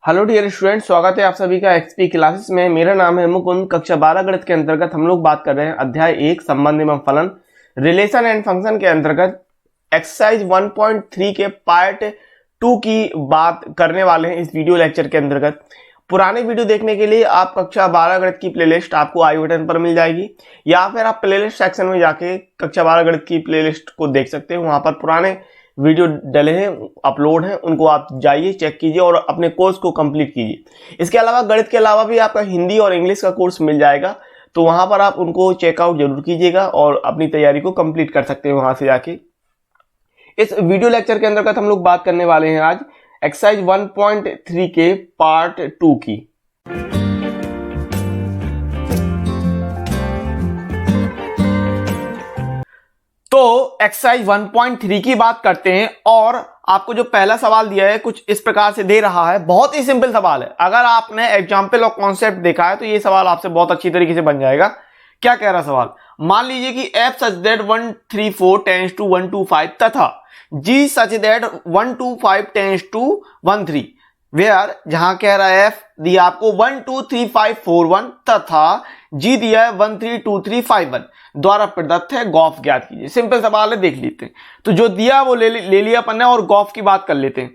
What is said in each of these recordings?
Hello dear student, स्वागत है आप सभी का एक्सपी क्लासेस में। मेरा नाम है मुकुंद। कक्षा 12 गणित के अंतर्गत हम लोग बात कर रहे हैं अध्याय 1 संबंध एवं फलन रिलेशन एंड फंक्शन के अंतर्गत एक्सरसाइज 1.3 के पार्ट 2 की बात करने वाले हैं इस वीडियो लेक्चर के अंतर्गत। पुराने वीडियो देखने के लिए आप कक्षा 12 गणित की प्लेलिस्ट आपको आई बटन पर मिल जाएगी, या फिर आप प्लेलिस्ट सेक्शन में जाके कक्षा 12 गणित की प्लेलिस्ट को देख सकते हैं। वहां पर पुराने वीडियो डले हैं, अपलोड हैं, उनको आप जाइए, चेक कीजिए और अपने कोर्स को कंप्लीट कीजिए। इसके अलावा गणित के अलावा भी आपका हिंदी और इंग्लिश का कोर्स मिल जाएगा, तो वहां पर आप उनको चेकआउट जरूर कीजिएगा और अपनी तैयारी को कंप्लीट कर सकते हैं वहां से जाके। इस वीडियो लेक्चर के अंतर्गत हम लोग बात करने वाले हैं आज एक्सरसाइज 1.3 के पार्ट 2 की। तो एक्सरसाइज 1.3 की बात करते हैं और आपको जो पहला सवाल दिया है कुछ इस प्रकार से दे रहा है। बहुत ही सिंपल सवाल है। अगर आपने एग्जाम्पल और कॉन्सेप्ट देखा है तो ये सवाल आपसे बहुत अच्छी तरीके से बन जाएगा। क्या कह रहा सवाल? मान लीजिए कि f such that 134 tends to 125 तथा g such that 125 tends to 13, where जहां कह रहा है f दिया आपको 123541 तथा g दिया है 132351 द्वारा प्रदत्त है, गॉफ ज्ञात कीजिए। सिंपल सवाल है, देख लेते हैं। तो जो दिया वो ले लिया अपन ने और गॉफ की बात कर लेते हैं।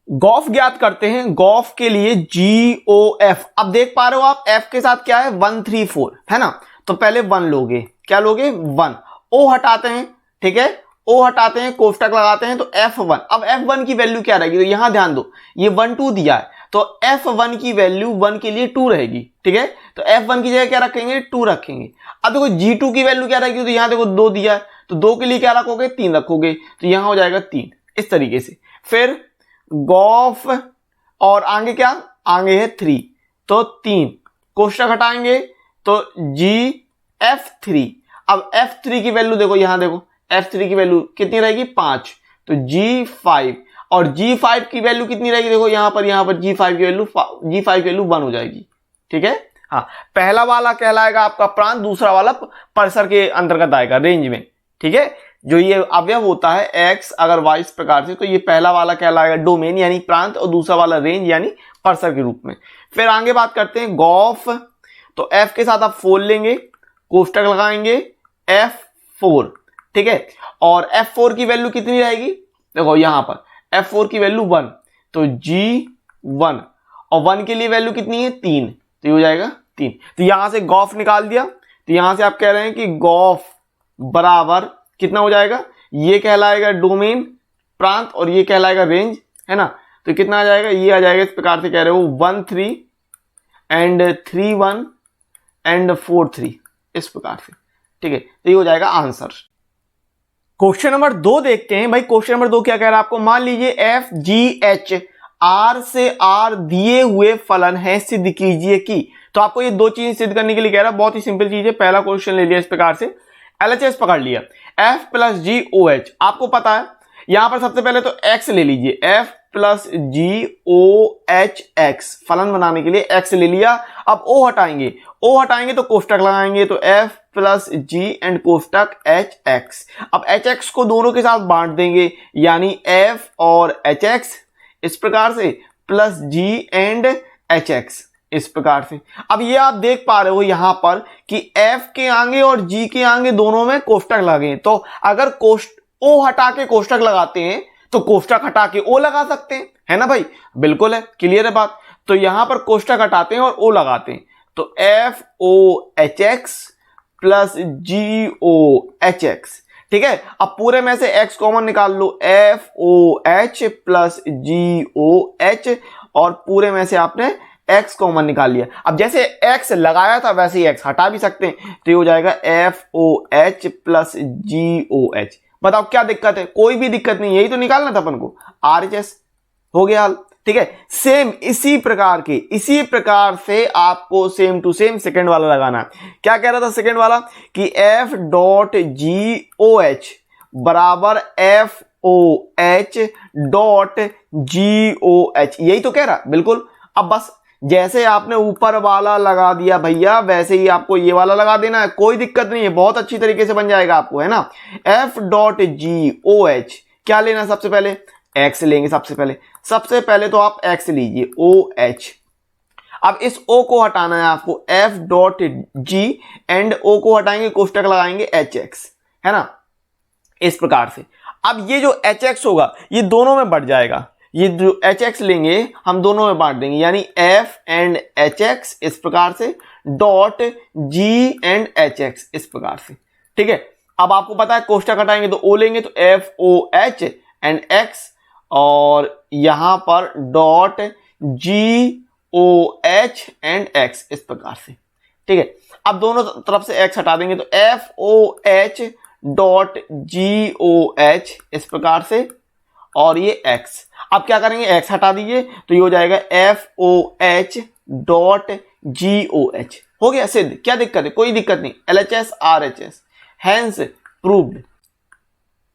गॉफ ज्ञात करते हैं। गॉफ के लिए GOF, अब देख पा रहे हो आप f के साथ क्या है 134 है ना, तो पहले 1 लोगे। क्या लोगे? 1। o हटाते हैं, ठीक है, o हटाते हैं, कोष्टक लगाते हैं तो f1। अब f1 की वैल्यू क्या रहेगी? तो यहां ध्यान दो, ये 1 2 दिया है तो f1 की वैल्यू 1 के लिए 2 रहेगी, ठीक है। तो f1 की जगह क्या रखेंगे? 2 रखेंगे। अब देखो g2 की वैल्यू क्या रहेगी? तो यहां देखो 2 दिया है तो 2 के लिए क्या रखोगे? 3 रखोगे, तो यहां हो जाएगा 3। इस तरीके से फिर गॉफ और आगे क्या? आगे है 3, तो 3 कोष्टक हटाएंगे तो gf3। अब f3 की वैल्यू देखो, यहां देखो f3 की वैल्यू कितनी रहेगी? 5, तो g5 और g5 की वैल्यू कितनी रहेगी? देखो यहां पर g5 की वैल्यू 1 हो जाएगी, ठीक है। हाँ, पहला वाला कहलाएगा आपका प्रांत, दूसरा वाला परिसर के अंतर्गत आएगा, रेंज में, ठीक है। जो ये अवयव होता है x अगर y इस प्रकार से, तो ये पहला वाला कहलाएगा डोमेन यानी प्रांत और दूसरा वाला रेंज यानी परिसर के रूप में। फिर आगे बात करते हैं गॉफ। तो f के साथ आप 4 लेंगे, कोष्टक लगाएंगे f4, ठीक है। और f4 की वैल्यू कितनी रहेगी? देखो यहां पर f4 की वैल्यू 1, तो g1 और 1 के लिए वैल्यू कितनी है? 3, तो ये हो जाएगा 3। तो यहां से गॉफ निकाल दिया, तो यहां से आप कह रहे हैं कि गॉफ बराबर कितना हो जाएगा? ये कहलाएगा डोमेन प्रांत और ये कहलाएगा रेंज, है ना। तो कितना आ जाएगा? ये आ जाएगा इस प्रकार से कह रहे हो 1 3 एंड 3 1 एंड 4 3, इस प्रकार से, ठीक है। तो ये हो जाएगा आंसर। क्वेश्चन नंबर 2 देखते हैं। भाई क्वेश्चन नंबर 2 क्या कह रहा है आपको? मान लीजिए एफ जी एच आर से आर दिए हुए फलन है, सिद्ध कीजिए कि। तो आपको ये 2 चीजें सिद्ध करने के लिए कह रहा है। बहुत ही सिंपल चीज है। पहला क्वेश्चन ले लिया इस प्रकार से, LHS पकड़ लिया, F प्लस GOH आपको पता है। यहां पर सबसे पहले तो x ले लीजिए, F प्लस GOHX फलन बनाने के लिए x ले लिया। अब O हटाएंगे तो कोष्टक लगाएंगे, तो F प्लस G एंड कोष्टक HX। अब HX को दोनों के साथ बांट देंगे, यानी F और HX इस प्रकार से प्लस G एंड HX इस प्रकार से। अब ये आप देख पा रहे हो यहां पर कि F के आगे और G के आगे दोनों में कोष्टक लगे, तो अगर O हटा के कोष्टक लगाते हैं तो कोष्टक हटा के O लगा सकते हैं, है ना भाई? बिल्कुल है, क्लियर है बात। तो यहां पर कोष्टक हटाते हैं और O लगाते हैं, तो FOHX प्लस GOHX, ठीक है। अब पूरे में से x कॉमन निकाल लो, FOH प्लस GOH, और पूरे में से आपने x कॉमन निकाल लिया। अब जैसे x लगाया था वैसे ही x हटा भी सकते हैं, तो ये हो जाएगा FOH प्लस GOH। बताओ क्या दिक्कत है? कोई भी दिक्कत नहीं, यही तो निकालना था अपन को, RHS हो गया हल, ठीक है। सेम इसी प्रकार से आपको सेम टू सेम सेकंड वाला लगाना है। क्या कह रहा था सेकंड वाला? कि F डॉट GOH बराबर FOH डॉट GOH, यही तो कह रहा, बिल्कुल। अब बस जैसे आपने ऊपर वाला लगा दिया भैया, वैसे ही आपको ये वाला लगा देना है, कोई दिक्कत नहीं है, बहुत अच्छी तरीके से बन जाएगा आपको, है ना। F डॉट GOH क्या लेना? सबसे पहले x लेंगे, सबसे पहले सबसे पहले तो आप x लीजिए OH। अब इस O को हटाना है आपको, F dot G and O को हटाएंगे, कोष्टक लगाएंगे HX, है ना, इस प्रकार से। अब ये जो HX होगा ये दोनों में बढ़ जाएगा, ये जो HX लेंगे हम दोनों में बांट देंगे, यानी F एंड HX इस प्रकार से, डॉट G एंड HX इस प्रकार से, ठीक है। अब आपको पता है कोष्टक हटाएंगे तो O लेंगे तो FOH एंड X, और यहां पर डॉट GOH एंड X इस प्रकार से, ठीक है। अब दोनों तरफ से X हटा देंगे तो FOH डॉट GOH इस प्रकार से, और ये X। अब क्या करेंगे, X हटा दीजिए तो ये हो जाएगा FOH डॉट GOH। हो गया सिद्ध, क्या दिक्कत है, कोई दिक्कत नहीं, LHS RHS, hence proved.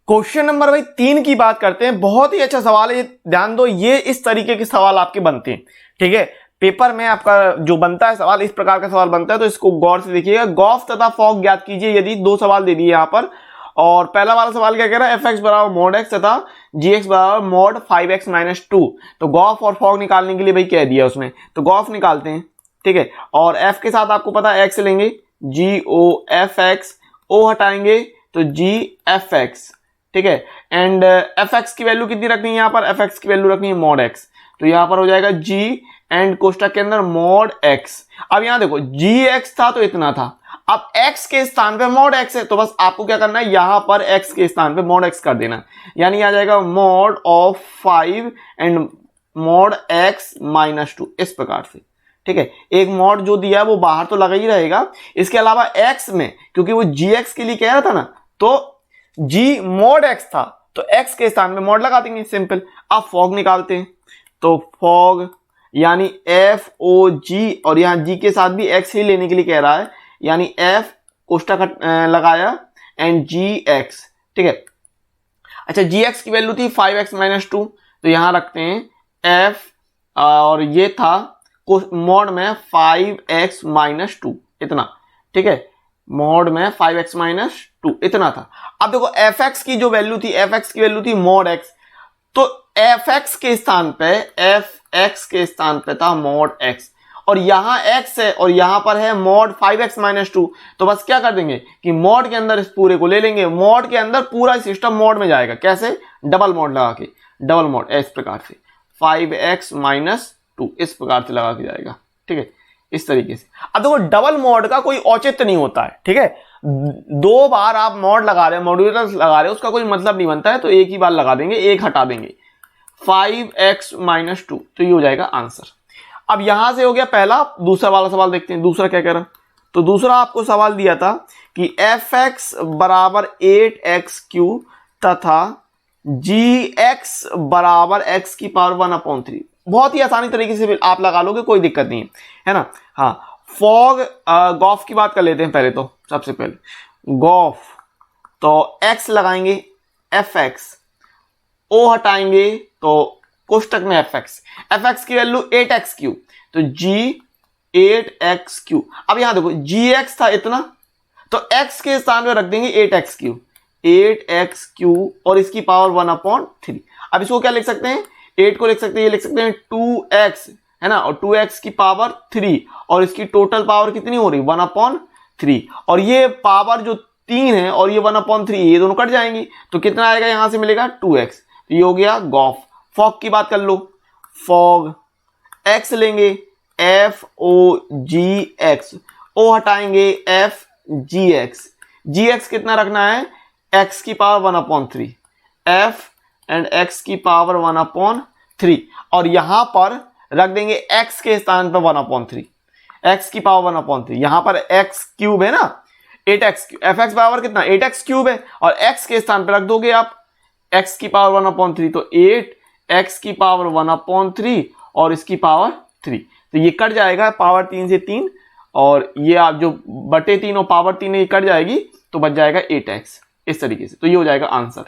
Question number भाई 3 की बात करते हैं। बहुत ही अच्छा सवाल है, ध्यान दो, ये इस तरीके के सवाल आपके बनते हैं, ठीक है। पेपर में आपका जो बनता है सवाल, इस प्रकार का सवाल बनता है, तो इसको गौर से देखिएगा। गॉफ तथा फॉग ज्ञात कीजिए, यदि 2 सवाल दे दिए यहां पर। और पहला वाला सवाल क्या कह रहा है, fx बराबर मॉड x तथा gx बराबर मॉड 5x माइनस 2। तो गॉफ और फॉग निकालने के लिए भाई कह दिया उसमें, तो गॉफ निकालते हैं, ठीक है। और f के साथ आपको पता है x लेंगे, GOFX, O हटाएंगे तो GFX, ठीक है। एंड fx की वैल्यू कितनी रखनी है, यहां पर fx की वैल्यू रखनी है मॉड x, तो यहां पर हो जाएगा g एंड कोष्टक के अंदर मॉड x। अब यहां देखो gx था तो इतना था, अब x के स्थान पे मॉड x है, तो बस आपको क्या करना है, यहां पर x के स्थान पे मॉड x कर देना, यानी आ जाएगा mod of 5 and mod x minus 2 इस प्रकार से, ठीक है। एक मॉड जो दिया है वो बाहर तो लगा ही रहेगा, इसके अलावा x में क्योंकि वो gx के लिए कह रहा था ना, तो g मॉड x था तो x के स्थान पे मॉड लगा देंगे, सिंपल। अब फॉग निकालते हैं, तो फॉग यानी FOG, और यहां g के साथ भी x ही लेने के लिए कह रहा है, यानी F कोष्टक लगाया एंड GX, ठीक है। अच्छा GX की वैल्यू थी 5x माइनस 2, तो यहां रखते हैं F, और ये था मॉड में 5x माइनस 2 इतना, ठीक है, मॉड में 5x माइनस 2 इतना था। अब देखो fx की जो वैल्यू थी, fx की वैल्यू थी मॉड x, तो fx के स्थान पे, fx के स्थान पे था मॉड x, और यहां x है और यहां पर है मॉड 5x माइनस 2, तो बस क्या कर देंगे कि मॉड के अंदर इस पूरे को ले लेंगे, मॉड के अंदर पूरा सिस्टम मॉड में जाएगा, कैसे, डबल मॉड लगा के, डबल मॉड इस प्रकार से 5x माइनस 2 इस प्रकार से लगा के जाएगा, ठीक है, इस तरीके से। अब देखो डबल मॉड का कोई औचित्य नहीं होता है, ठीक है, 2 बार आप मॉड लगा रहे हैं, मॉड्यूलस लगा रहे हैं, उसका कोई मतलब नहीं बनता है, तो एक ही बार लगा देंगे, एक हटा देंगे, 5x माइनस 2, तो ये हो जाएगा आंसर। अब यहां से हो गया पहला। दूसरा वाला सवाल देखते हैं, दूसरा क्या कह रहा, तो दूसरा आपको सवाल दिया था कि fx बराबर 8x³ तथा gx बराबर x की पावर 1/3। बहुत ही आसानी तरीके से आप लगा लोगे, कोई दिक्कत नहीं है ना। हाँ, फॉग गॉफ की बात कर लेते हैं पहले, तो सबसे पहले गॉफ, तो x लगाएंगे fx, o हटाएंगे तो कोष्टक में fx की वैल्यू 8x³, तो g 8x³। अब यहां देखो gx था इतना, तो x के स्थान पे रख देंगे 8x³, 8x³ और इसकी पावर 1/3। अब इसको क्या लिख सकते हैं, 8 को लिख सकते हैं, ये लिख सकते हैं 2x, है ना, और 2x की पावर 3, और इसकी टोटल पावर कितनी हो रही, 1/3, और ये पावर जो 3 है और ये 1/3, ये दोनों कट जाएंगी, तो कितना आएगा, यहां से मिलेगा 2x, तो ये हो गया गॉफ। फॉग की बात कर लो, फॉग x लेंगे FOGX, O हटाएंगे FGX, GX कितना रखना है, x की पावर 1/3, F एंड x की पावर 1/3, और यहां पर रख देंगे x के स्थान पर 1/3, x की पावर 1/3, यहां पर x³ है ना, 8x³, fx बराबर कितना 8x³ है, और x के स्थान पर रख दोगे आप x की पावर 1/3, तो 8x की पावर 1/3 और इसकी पावर 3, तो ये कट जाएगा, पावर 3 से 3, और ये आप जो बटे 3 और पावर 3 ये कट जाएगी, तो बच जाएगा 8x इस तरीके से, तो ये हो जाएगा आंसर।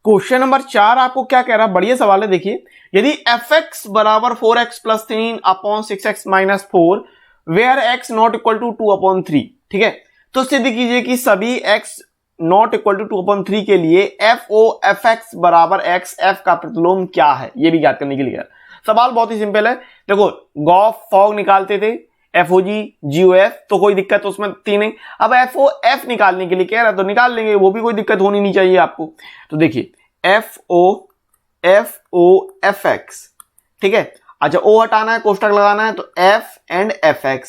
क्वेश्चन नंबर 4 आपको क्या कह रहा है, बढ़िया सवाल है, देखिए, यदि fx बराबर 4x + 3/6x - 4 where x not equal to 2/3, ठीक है, तो सिद्ध कीजिए कि सभी x नॉट इक्वल टू 2/3 के लिए FOFX बराबर x, f का प्रतिलोम क्या है ये भी ज्ञात करने के लिए। सवाल बहुत ही सिंपल है। देखो गॉफ फॉग निकालते थे FOG GOF, तो कोई दिक्कत तो उसमें थी नहीं। अब FOF निकालने के लिए कह रहा है तो निकाल लेंगे, वो भी कोई दिक्कत होनी नहीं चाहिए आपको। तो देखिए FOFX, ठीक है। अच्छा O हटाना है, कोष्टक लगाना है, तो F एंड FX,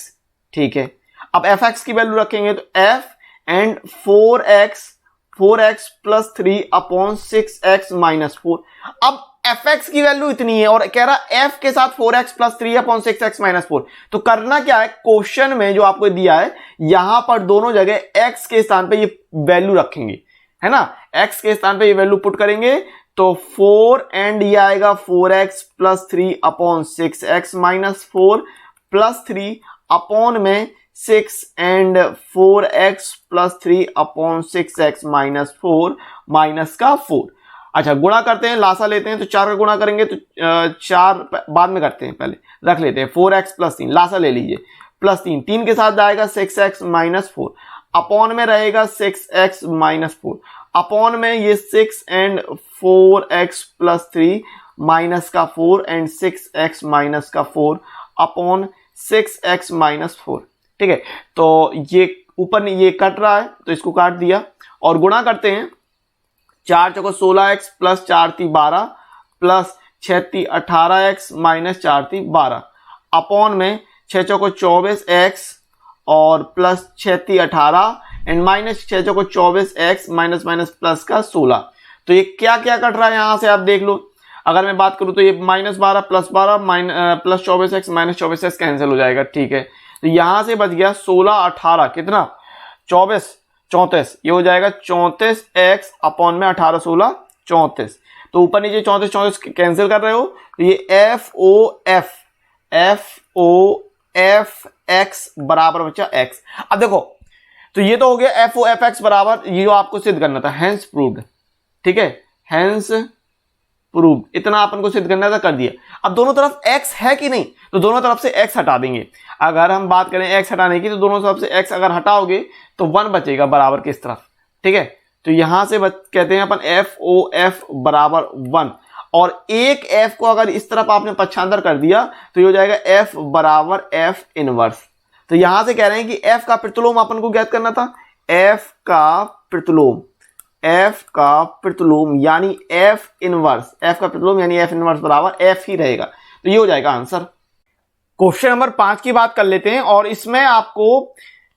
ठीक है। अब FX की वैल्यू रखेंगे तो F and 4x plus 3 upon 6x minus 4। अब fx की वैल्यू इतनी है और कह रहा f के साथ 4x plus 3 upon 6x minus 4। तो करना क्या है, क्वेश्चन में जो आपको दिया है यहां पर दोनों जगह x के स्थान पे ये वैल्यू रखेंगे, है ना। x के स्थान पे ये वैल्यू पुट करेंगे तो 4 एंड ये आएगा 4x plus 3 upon 6x minus 4 plus 3 upon में 6 and 4x plus 3 upon 6x minus 4 minus का 4। अच्छा गुणा करते हैं, लासा लेते हैं, तो 4 का गुणा करेंगे तो 4 बाद में करते हैं, पहले रख लेते हैं 4x प्लस 3, लासा ले लीजिए, प्लस 3 के साथ आएगा 6x माइनस 4, अपॉन में रहेगा 6x माइनस 4, अपॉन में ये 6 एंड 4x प्लस 3 माइनस का 4 एंड 6x माइनस का 4 अपॉन 6x माइनस 4, ठीक है। तो ये ऊपर ये कट रहा है तो इसको काट दिया और गुणा करते हैं। 4 चौको 16x प्लस 4 ती 12 प्लस 6 ती 18x माइनस 4 ती 12 अपॉन में 6 चौको 24x और प्लस 6 ती 18 and minus 6 choco 24x minus minus plus का 16। तो ये क्या क्या कट रहा है यहां से आप देख लो। अगर मैं बात करूं तो ये minus 12 plus 12 plus 24x minus 24x cancel हो जाएगा, ठीक है। तो यहां से बच गया 16 18 कितना 24 34, ये हो जाएगा 34x अपॉन में 18 16 34। तो ऊपर नीचे 34 34 कैंसिल कर रहे हो तो ये FOFX बराबर बचा x। अब देखो तो ये तो हो गया FOFX बराबर, ये जो आपको सिद्ध करना था, हैंस प्रूव्ड, ठीक है, हैंस प्रूव्ड, इतना अपन को सिद्ध करना था, कर दिया। अब दोनों तरफ x है कि नहीं, तो दोनों तरफ से x हटा देंगे। अगर हम बात करें x हटाने की तो दोनों तरफ से x अगर हटाओगे तो 1 बचेगा बराबर किस तरफ, ठीक है। तो यहां से कहते हैं अपन FOF बराबर 1 और एक f को अगर इस तरफ आपने पक्षांतर कर दिया तो ये हो जाएगा f बराबर f इनवर्स। तो यहां से कह रहे हैं कि f का प्रतिलोम अपन को ज्ञात करना था, f का प्रतिलोम यानी f इनवर्स, f का प्रतिलोम यानी f इनवर्स बराबर f ही रहेगा। तो ये हो जाएगा आंसर। क्वेश्चन नंबर 5 की बात कर लेते हैं और इसमें आपको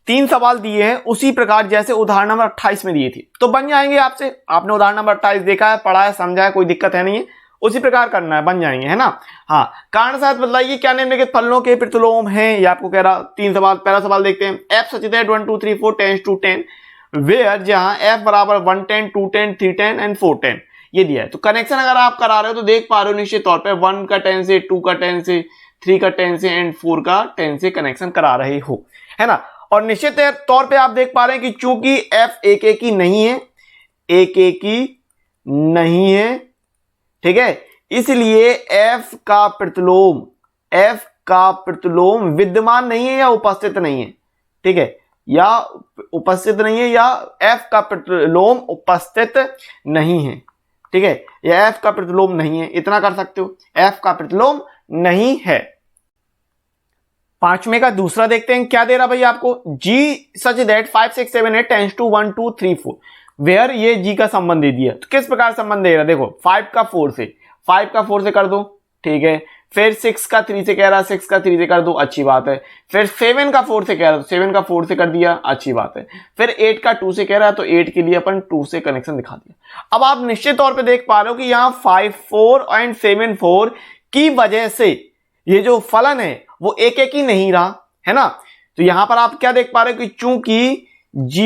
3 सवाल दिए हैं उसी प्रकार जैसे उदाहरण नंबर 28 में दिए थे, तो बन जाएंगे आपसे। आपने उदाहरण नंबर 28 देखा है, पढ़ा है, समझा है, कोई दिक्कत है नहीं है, उसी प्रकार करना है, बन जाएंगे, है ना। हाँ, कारण साथ बतलाइए क्या निम्नलिखित फलनों के प्रतिलोम हैं, ये आपको कह रहा। 3 सवाल, पहला सवाल देखते हैं। f such that 1 2 3 4 tends to 10 where, जहां f बराबर 1 10 2 10 3 10 एंड 4 10 ये दिया है। तो कनेक्शन अगर आप करा रहे हो तो देख पा रहे हो निश्चित तौर पर 1 का 10 से, 2 का 10 से, 3 का 10 से एंड 4 का 10 से कनेक्शन करा रहे हो, है ना। और निश्चित तौर पे आप देख पा रहे हैं कि चूंकि f एक एक ही नहीं है, एक एक ही नहीं है, ठीक है, इसलिए f का प्रतिलोम विद्यमान नहीं है या उपस्थित नहीं है, ठीक है, या उपस्थित नहीं है, या f का प्रतिलोम उपस्थित नहीं है, ठीक है, या f का प्रतिलोम नहीं है, इतना कर सकते हो, f का प्रतिलोम नहीं है। 5वें का दूसरा देखते हैं, क्या दे रहा भाई आपको, g such that 5 6 7 8 tends to 1 2 3 4 where, ये g का संबंध दे दिया। तो किस प्रकार संबंध दे रहा, देखो 5 का 4 से कर दो, ठीक है, फिर 6 का 3 से कह रहा, 6 का 3 से कर दो, अच्छी बात है, फिर 7 का 4 से कह रहा, 7 का 4 से कर दिया, अच्छी बात है, फिर 8 का 2 से कह रहा है तो 8 के लिए अपन 2 से कनेक्शन दिखा दिया। अब आप निश्चित तौर पे देख पा रहे हो कि यहां 5 4 एंड 7 4 की वजह से ये जो फलन है वो एक एक ही नहीं रहा, है ना। तो यहां पर आप क्या देख पा रहे हो कि चूंकि g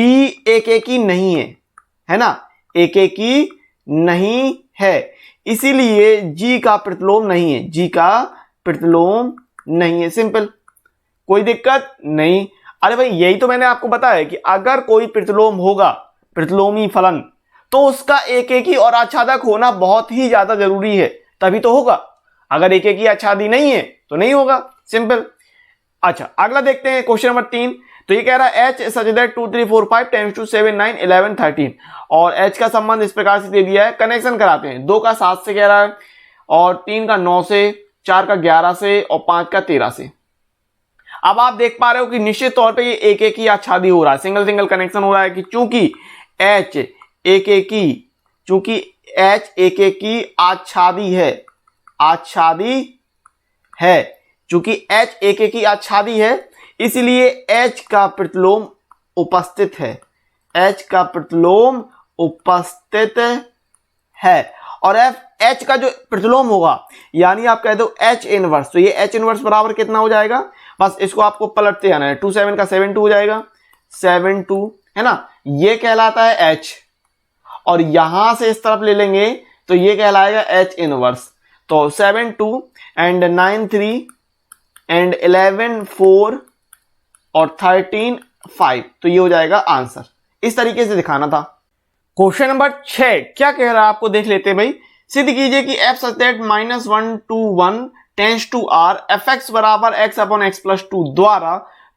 एक एक ही नहीं है ना, एक एक ही नहीं है, इसीलिए g का प्रतिलोम नहीं है, g का प्रतिलोम नहीं है, सिंपल, कोई दिक्कत नहीं। अरे भाई यही तो मैंने आपको बताया कि अगर कोई प्रतिलोम होगा, प्रतिलोमी फलन, तो उसका एक एक ही और आच्छादक होना बहुत ही ज्यादा जरूरी है, तभी तो होगा। अगर एक एक ही आच्छादी नहीं है तो नहीं होगा, सिंपल। अच्छा अगला देखते हैं क्वेश्चन नंबर 3। तो ये कह रहा है h सच दैट 2 3 4 5 10 to 7 9 11 13 और h का संबंध इस प्रकार से दे दिया है। कनेक्शन कराते हैं, 2 का 7 से कह रहा है और 3 का 9 से, 4 का 11 से और 5 का 13 से। अब आप देख पा रहे हो कि निश्चित तौर पे ये एक एक ही आच्छादी हो रहा है, सिंगल सिंगल कनेक्शन हो रहा है कि चूंकि h एक एक की आच्छादी है, चूंकि h एक एक की आच्छादी है इसलिए h का प्रतिलोम उपस्थित है, h का प्रतिलोम उपस्थित है और h का जो प्रतिलोम होगा यानी आप कह दो h इनवर्स, तो ये h इनवर्स बराबर कितना हो जाएगा, बस इसको आपको पलटते आना है, 2 7 का 7 2 हो जाएगा, 7 2 है ना, ये कहलाता है h और यहां से इस तरफ ले लेंगे तो ये कहलाएगा h इनवर्स। तो 7 2 एंड 9 3 एंड 11 4 और 13 5, तो ये हो जाएगा आंसर। इस तरीके से दिखाना था। क्वेश्चन नंबर 6 क्या कह रहा है आपको देख लेते हैं भाई। सिद्ध कीजिए कि f such that -1 to 1 tends to r fx बराबर x अपॉन x प्लस 2 द्वारा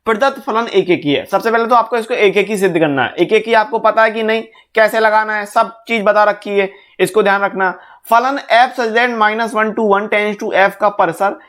प्रदत्त फलन एक एक ही है। सबसे पहले तो आपको इसको एक एक ही सिद्ध करना है। एक एक ही आपको पता है कि नहीं, कैसे लगाना है, सब चीज बता रखी है, इसको ध्यान रखना। फलन f such that -1 to 1 tends to f का परिसर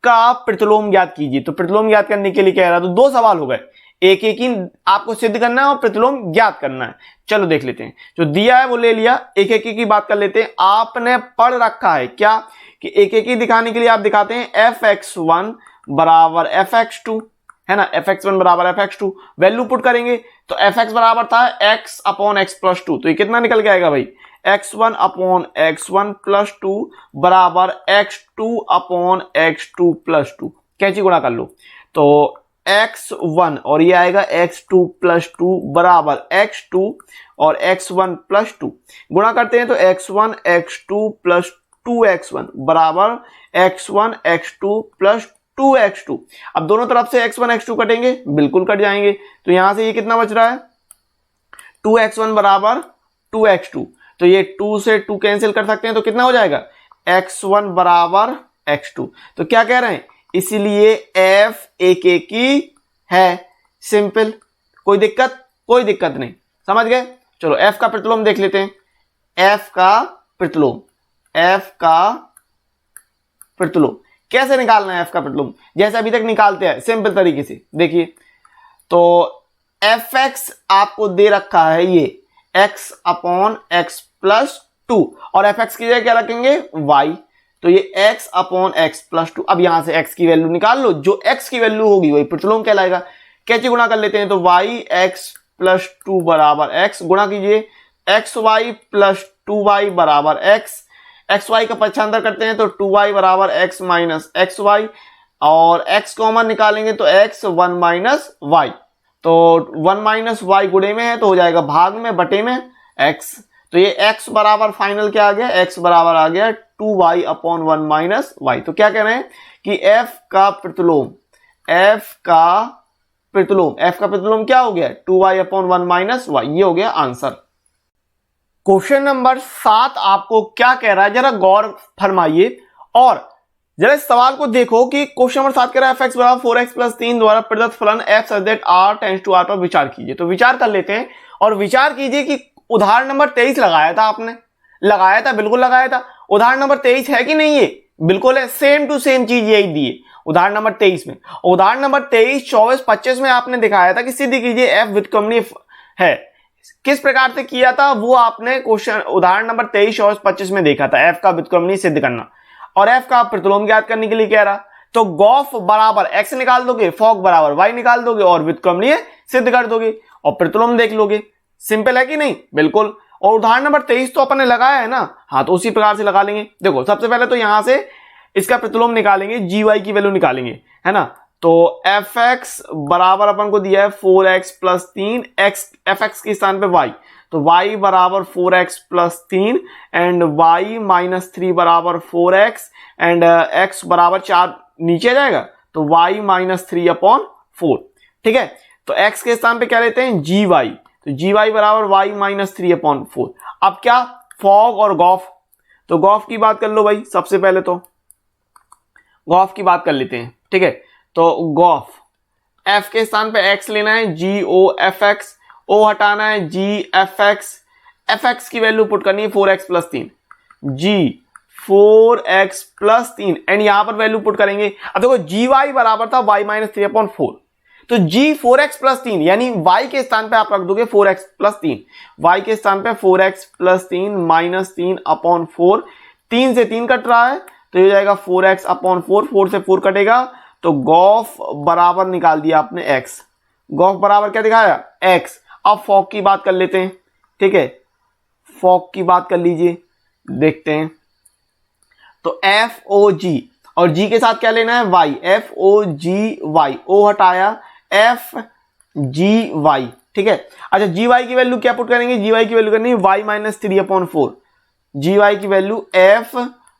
का प्रतिलोम ज्ञात कीजिए। तो प्रतिलोम ज्ञात करने के लिए कह रहा है, तो 2 सवाल हो गए, एक एक ही आपको सिद्ध करना है और प्रतिलोम ज्ञात करना है। चलो देख लेते हैं, जो दिया है वो ले लिया, एक एक की बात कर लेते हैं। आपने पढ़ रखा है क्या कि एक एक ही दिखाने के लिए आप दिखाते हैं fx1 बराबर fx2 है ना, fx1 बराबर fx2 वैल्यू पुट करेंगे तो fx बराबर था x अपॉन x प्लस 2, तो ये कितना निकल के आएगा भाई, x1 अपॉन x1 प्लस 2 बराबर x2 अपॉन x2 प्लस 2। कैंची गुणा कर लो तो x1 और ये आएगा x2 प्लस 2 बराबर x2 और x1 प्लस 2 गुणा करते हैं तो x1 x2 प्लस 2x1 बराबर x1 x2 प्लस 2x2। अब दोनों तरफ से x1 x2 कटेंगे, बिल्कुल कट जाएंगे, तो यहां से ये कितना बच रहा है 2x1 बराबर 2x2, तो ये 2 से 2 कैंसिल कर सकते हैं तो कितना हो जाएगा x1 बराबर x2। तो क्या कह रहे हैं, इसलिए f एक एक ही है, सिंपल, कोई दिक्कत नहीं, समझ गए। चलो f का प्रतिलोम देख लेते हैं। f का प्रतिलोम कैसे निकालना है, f का प्रतिलोम जैसे अभी तक निकालते हैं सिंपल तरीके से। देखिए तो fx आपको दे रखा है ये x अपॉन x प्लस 2 और fx की जगह क्या रखेंगे y, तो ये x अपॉन x प्लस 2। अब यहां से x की वैल्यू निकाल लो, जो x की वैल्यू होगी वही प्रतिलोम कहलाएगा। कैसे गुणा कर लेते हैं तो y x प्लस 2 बराबर x, गुणा कीजिए xy प्लस 2y बराबर x, xy का पक्षांतर करते हैं तो 2y बराबर x माइनस xy और x कॉमन निकालेंगे तो x 1 माइनस y, तो 1 माइनस y गुणे में है तो हो जाएगा भाग में बटे में x, तो ये x बराबर फाइनल क्या आ गया, x बराबर आ गया 2y अपॉन 1 माइनस y। तो क्या कह रहे हैं कि f का प्रतिलोम क्या हो गया 2y अपॉन 1 माइनस y, ये हो गया आंसर। क्वेश्चन नंबर 7 आपको क्या कह रहा है जरा गौर फरमाइए और जरा इस सवाल को देखो कि क्वेश्चन नंबर 7 कह रहा है fx बराबर 4x प्लस 3 द्वारा प्रदत्त फलन f such that r tends to r पर विचार कीजिए। तो विचार कर लेते हैं और विचार कीजिए कि उदाहरण नंबर 23 लगाया था आपने, लगाया था, बिल्कुल लगाया था। उदाहरण नंबर 23 है कि नहीं, ये बिल्कुल है, सेम टू सेम चीज यही दी है उदाहरण नंबर 23 में। उदाहरण नंबर 23 24 25 में आपने दिखाया था कि सिद्ध कीजिए f व्युत्क्रमणीय है। किस प्रकार से किया था वो आपने क्वेश्चन उदाहरण नंबर 23 और 25 में देखा था, f का व्युत्क्रमणीय सिद्ध करना और f का प्रतिलोम ज्ञात करने के लिए कह रहा, तो गॉफ बराबर x निकाल दोगे, फॉक बराबर y निकाल दोगे और व्युत्क्रमणीय सिद्ध कर दोगे और प्रतिलोम देख लोगे। सिंपल है कि नहीं, बिल्कुल। और उदाहरण नंबर 23 तो अपन ने लगाया है ना, हाँ तो उसी प्रकार से लगा लेंगे। देखो सबसे पहले तो यहां से इसका प्रतिलोम निकालेंगे, gy की वैल्यू निकालेंगे, है ना। तो fx बराबर अपन को दिया है 4x प्लस 3 x, fx के स्थान पे y, तो y बराबर 4x plus 3 and y minus 3 बराबर 4x एंड x बराबर 4 नीचे आ जाएगा तो y माइनस 3 अपॉन 4, ठीक है। तो x के स्थान पे क्या लेते हैं gy, तो gy बराबर y माइनस 3 अपॉन 4। अब क्या फॉग और गॉफ, तो गॉफ की बात कर लो भाई, सबसे पहले तो गॉफ की बात कर लेते हैं, ठीक है। तो गॉफ, f के स्थान पे x लेना है, जी ओ एफ एक्स, ओ हटाना है, जी एफ एक्स की वैल्यू पुट करनी है 4x plus 3, ji 4x plus 3 and यहां पर वैल्यू पुट करेंगे। अब देखो जी वाई बराबर था y माइनस 3/4, तो g 4x प्लस 3 यानी y के स्थान पे आप रख दोगे 4x प्लस 3, y के स्थान पे 4x प्लस 3 माइनस 3/4, 3 से 3 कट रहा है तो ये जाएगा 4x/4, 4 से 4 कटेगा तो गॉफ बराबर निकाल दिया आपने x, गॉफ बराबर क्या दिखाया x। अब फॉग की बात कर लेते हैं, ठीक है, फॉग की बात कर लीजिए, देखते हैं। तो एफ ओ जी और जी के साथ क्या लेना है y, F o g Y, ओ हटाया एफ जी वाई, ठीक है। अच्छा जी वाई की वैल्यू क्या पुट करेंगे, जी वाई की वैल्यू करनी है y माइनस 3/4, जी वाई की value F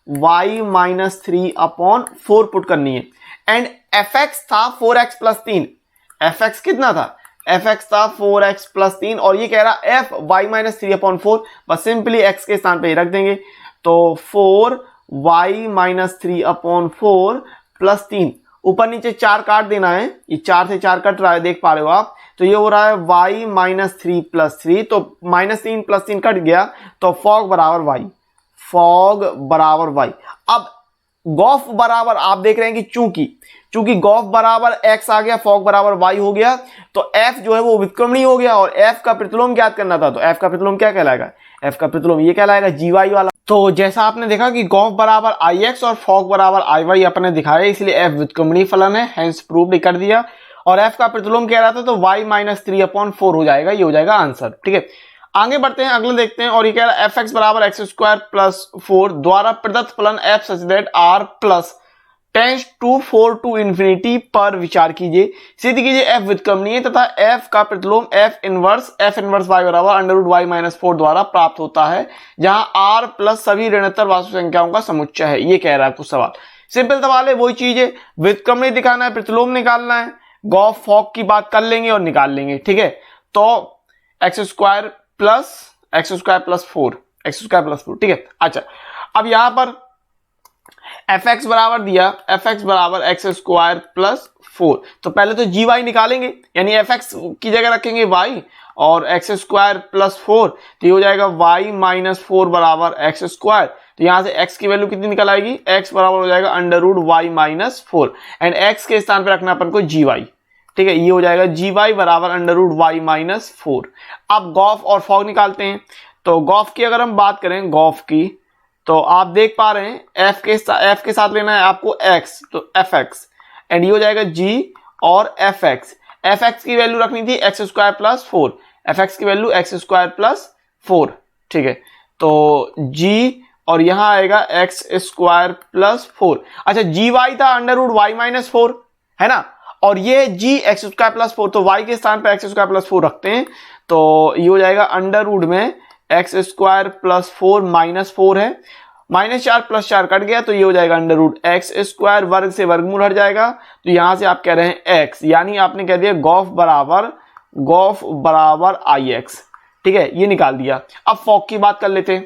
y minus 3/4 put करनी है एंड एफ एक्स था 4x प्लस 3, एफ एक्स कितना था, एफ एक्स था 4x प्लस 3 और ये कह रहा एफ y माइनस 3/4, बस सिंपली x के स्थान पे ही रख देंगे तो 4y माइनस 3/4 प्लस 3, ऊपर नीचे 4 काट देना है, ये 4 से 4 कट रहा है देख पा रहे हो आप, तो ये हो रहा है y माइनस 3 प्लस 3, तो माइनस 3 प्लस 3 कट गया तो फॉग बराबर y, फॉग बराबर y। अब गॉफ बराबर आप देख रहे हैं कि चूंकि गॉफ बराबर x आ गया, फॉग बराबर y हो गया, तो f जो है वो व्युत्क्रमणीय हो गया और f का प्रतिलोम ज्ञात करना था, तो f का प्रतिलोम क्या कहलाएगा, f का प्रतिलोम ये कहलाएगा gy वाला। तो जैसा आपने देखा कि गॉफ बराबर ix और फॉग बराबर iy अपने दिखाया, इसलिए f व्युत्क्रमणीय फलन है, हेंस प्रूव्ड कर दिया, और f का प्रतिलोम कह रहा था तो y माइनस 3/4 हो जाएगा, ये हो जाएगा आंसर, ठीक है। आगे बढ़ते हैं, अगले देखते हैं, और ये कह रहा है एफ एक्स बराबर एक्स स्क्वायर प्लस 4 द्वारा प्रदत्त फलन f such that r plus tends to 4 to infinity पर विचार कीजिए, सिद्ध कीजिए एफ व्युत्क्रमणीय तथा एफ का प्रतिलोम एफ इनवर्स वाई बराबर अंडर रूट वाई माइनस 4 द्वारा प्राप्त होता है, जहां आर प्लस सभी ऋणात्मक वास्तविक संख्याओं का समुच्चय है। ये कह रहा है कुछ सवाल, सिंपल सवाल है, वही चीज है, व्युत्क्रमणीय दिखाना है, प्रतिलोम निकालना है, गॉफ फॉग की बात कर लेंगे और निकाल लेंगे, ठीक है। तो x square plus 4, x square plus 4, ठीक है। अच्छा अब यहां पर एफ एक्स बराबर दिया, एफ एक्स बराबर एक्स स्क्वायर प्लस 4, तो पहले तो जी वाई निकालेंगे, यानी एफ एक्स की जगह रखेंगे वाई और एक्स स्क्वायर प्लस 4, तो ये हो जाएगा वाई माइनस 4 बराबर एक्स स्क्वायर, तो यहां से x की वैल्यू कितनी निकल आएगी, x बराबर हो जाएगा under root y minus 4 and x के स्थान पर रखना अपन को जी वाई, ठीक है, ये हो जाएगा जी वाई बराबर अंडर रूट वाई माइनस 4। अब गॉफ और फॉग निकालते हैं, तो गॉफ की अगर हम बात करें, गॉफ की, तो आप देख पा रहे हैं f के साथ लेना है आपको x, तो एफ एक्स एंड ये हो जाएगा g और एफ एक्स की वैल्यू रखनी थी x square plus 4, F x की वैल्यू एक्स स्क्वायर प्लस 4, ठीक है, तो g और यहां आएगा एक्स स्क्वायर प्लस 4। अच्छा जी वाई था अंडर रूट वाई माइनस 4 है ना, और ये g एक्स स्क्वायर प्लस 4, तो y के स्थान पर एक्स स्क्वायर प्लस 4 रखते हैं, तो ये हो जाएगा अंडर रूट में एक्स स्क्वायर प्लस 4 माइनस 4 है, माइनस 4 प्लस 4 कट गया, तो ये हो जाएगा अंडर रूट एक्स स्क्वायर, वर्ग से वर्गमूल हट जाएगा, तो यहां से आप कह रहे हैं x, यानी आपने कह दिया गॉफ बराबर आई एक्स, ठीक है, ये निकाल दिया। अब फॉग की बात कर लेते हैं,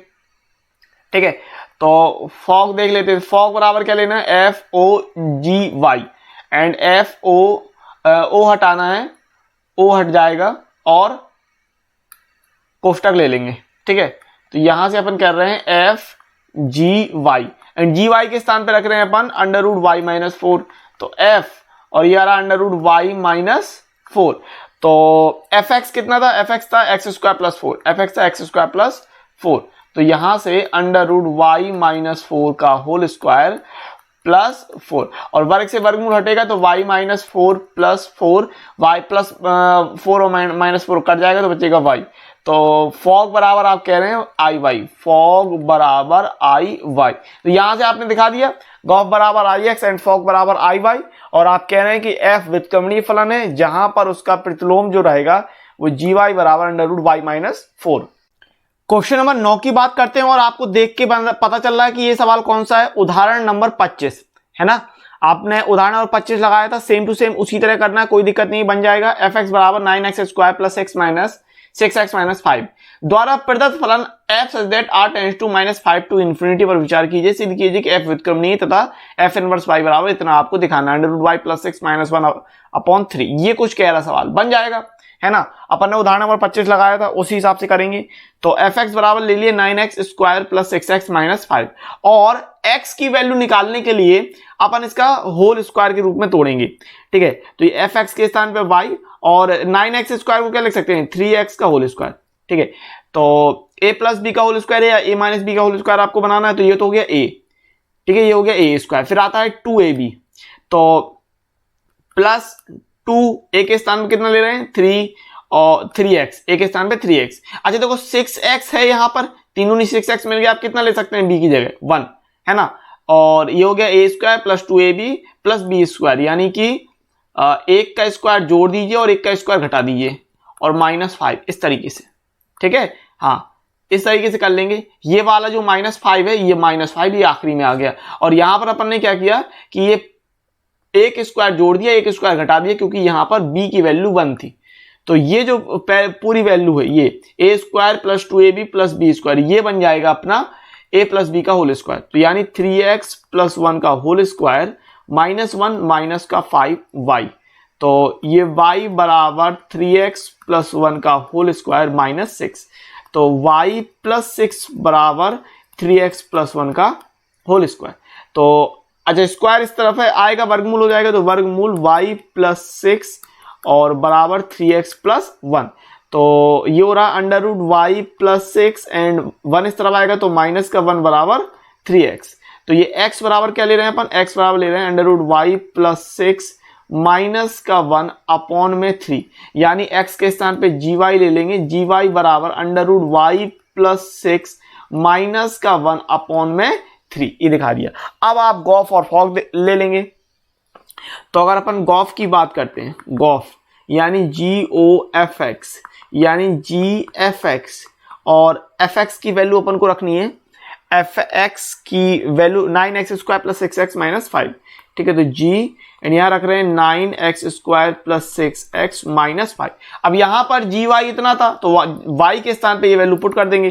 ठीक है, तो फॉग देख लेते हैं, फॉग बराबर क्या लेना है, f o g y and f o हटाना है, ओ हट जाएगा और कोष्टक ले लेंगे, ठीक है, तो यहां से अपन कर रहे हैं f g y and g y के स्थान पे रख रहे हैं अपन अंडर रूट वाई माइनस 4, तो एफ और ये आ रहा अंडर रूट वाई माइनस 4, तो एफ एक्स कितना था, एफ एक्स था x square plus 4, F x था एक्स स्क्वायर प्लस 4, तो यहां से अंडर रूट वाई माइनस 4 का होल स्क्वायर प्लस 4 और वर्ग से वर्गमूल हटेगा तो y minus 4 plus 4, y plus 4 और माइनस 4 कट जाएगा तो बचेगा y, तो फॉग बराबर आप कह रहे हैं आई वाई, फॉग बराबर आई वाई, तो यहां से आपने दिखा दिया गॉफ बराबर आई एक्स एंड फॉग बराबर आई वाई, और आप कह रहे हैं कि f व्युत्क्रमणीय फलन है जहां पर उसका प्रतिलोम जो रहेगा वो जी वाई बराबर under root y minus 4। Question number 9 की बात करते हैं, और आपको देख के पता चल रहा है कि ये सवाल कौन सा है, उदाहरण नंबर 25 है ना, आपने उदाहरण नंबर 25 लगाया था, सेम टू सेम उसी तरह करना है, कोई दिक्कत नहीं, बन जाएगा। एफ एक्स बराबर 9x square plus x minus 6x minus 5 द्वारा प्रदत्त फलन f such that r tends to -5 to infinity पर विचार कीजिए। सिद्ध कीजिए कि f व्युत्क्रमणीय तथा f इनवर्स y बराबर इतना आपको दिखाना है √y + 6 - 1/3। ये कुछ कह रहा सवाल बन जाएगा, है ना। अपन ने उदाहरण नंबर 25 लगाया था, उसी हिसाब से करेंगे। तो fx बराबर ले लिए 9x square plus 6x minus 5 और x की वैल्यू निकालने के लिए अपन इसका होल स्क्वायर के रूप में तोड़ेंगे, ठीक है। तो ये fx के स्थान पे y और 9x स्क्वायर को क्या लिख सकते हैं 3x का होल स्क्वायर, ठीक है। तो a प्लस बी का होल स्क्वायर है या a माइनस बी का होल स्क्वायर आपको बनाना है, तो ये तो हो गया a, ठीक है, ये हो गया a स्क्वायर। फिर आता है 2ab, तो प्लस 2 a के स्थान पे कितना ले रहे हैं 3 और 3x, a के स्थान पे 3x। अच्छा देखो 6x है यहाँ पर, तीनों ने 6x मिल गया, आप कितना ले सकते हैं b की जगह 1, है ना। और ये हो गया a square plus 2ab plus b square, यानी कि एक का स्क्वायर जोड़ दीजिए और एक का स्क्वायर घटा दीजिए और -5 इस तरीके से, ठीक है। हाँ इस तरीके से कर लेंगे। ये वाला जो -5 है ये -5 ये आखिरी में आ गया और यहां पर अपन ने क्या किया कि ये एक स्क्वायर जोड़ दिया एक स्क्वायर घटा दिया, क्योंकि यहां पर b की वैल्यू 1 थी। तो ये जो पूरी वैल्यू है ये a square plus 2ab plus b square ये बन जाएगा अपना a प्लस बी का होल स्क्वायर। तो यानी 3x प्लस 1 का होल स्क्वायर -1 माइनस का 5y। तो ये y बराबर 3x प्लस 1 का होल स्क्वायर -6। तो y प्लस 6 बराबर 3x प्लस 1 का होल स्क्वायर। तो अच्छा स्क्वायर इस तरफ है, आएगा वर्गमूल हो जाएगा, तो वर्गमूल y प्लस 6 और बराबर 3x प्लस 1। तो ये हो रहा √y प्लस 6 एंड 1 इस तरफ आएगा, तो माइनस का 1 बराबर 3x। तो ये x बराबर क्या ले रहे हैं अपन, x बराबर ले रहे हैं √y प्लस 6 माइनस का 1 अपॉन में 3, यानी x के स्थान पे gy ले लेंगे, gy बराबर √y प्लस 6 माइनस का 1 अपॉन में 3, ये दिखा दिया। अब आप गॉफ और फॉग ले लेंगे। तो अगर अपन गॉफ की बात करते हैं, गॉफ यानी GOFX यानी GFX और FX की वैल्यू अपन को रखनी है, FX की value 9x square plus 6x minus 5, ठीक है। तो G एंड यहां रख रहे हैं 9x square plus 6x minus 5। अब यहां पर GY इतना था तो y के स्थान पे ये वैल्यू पुट कर देंगे।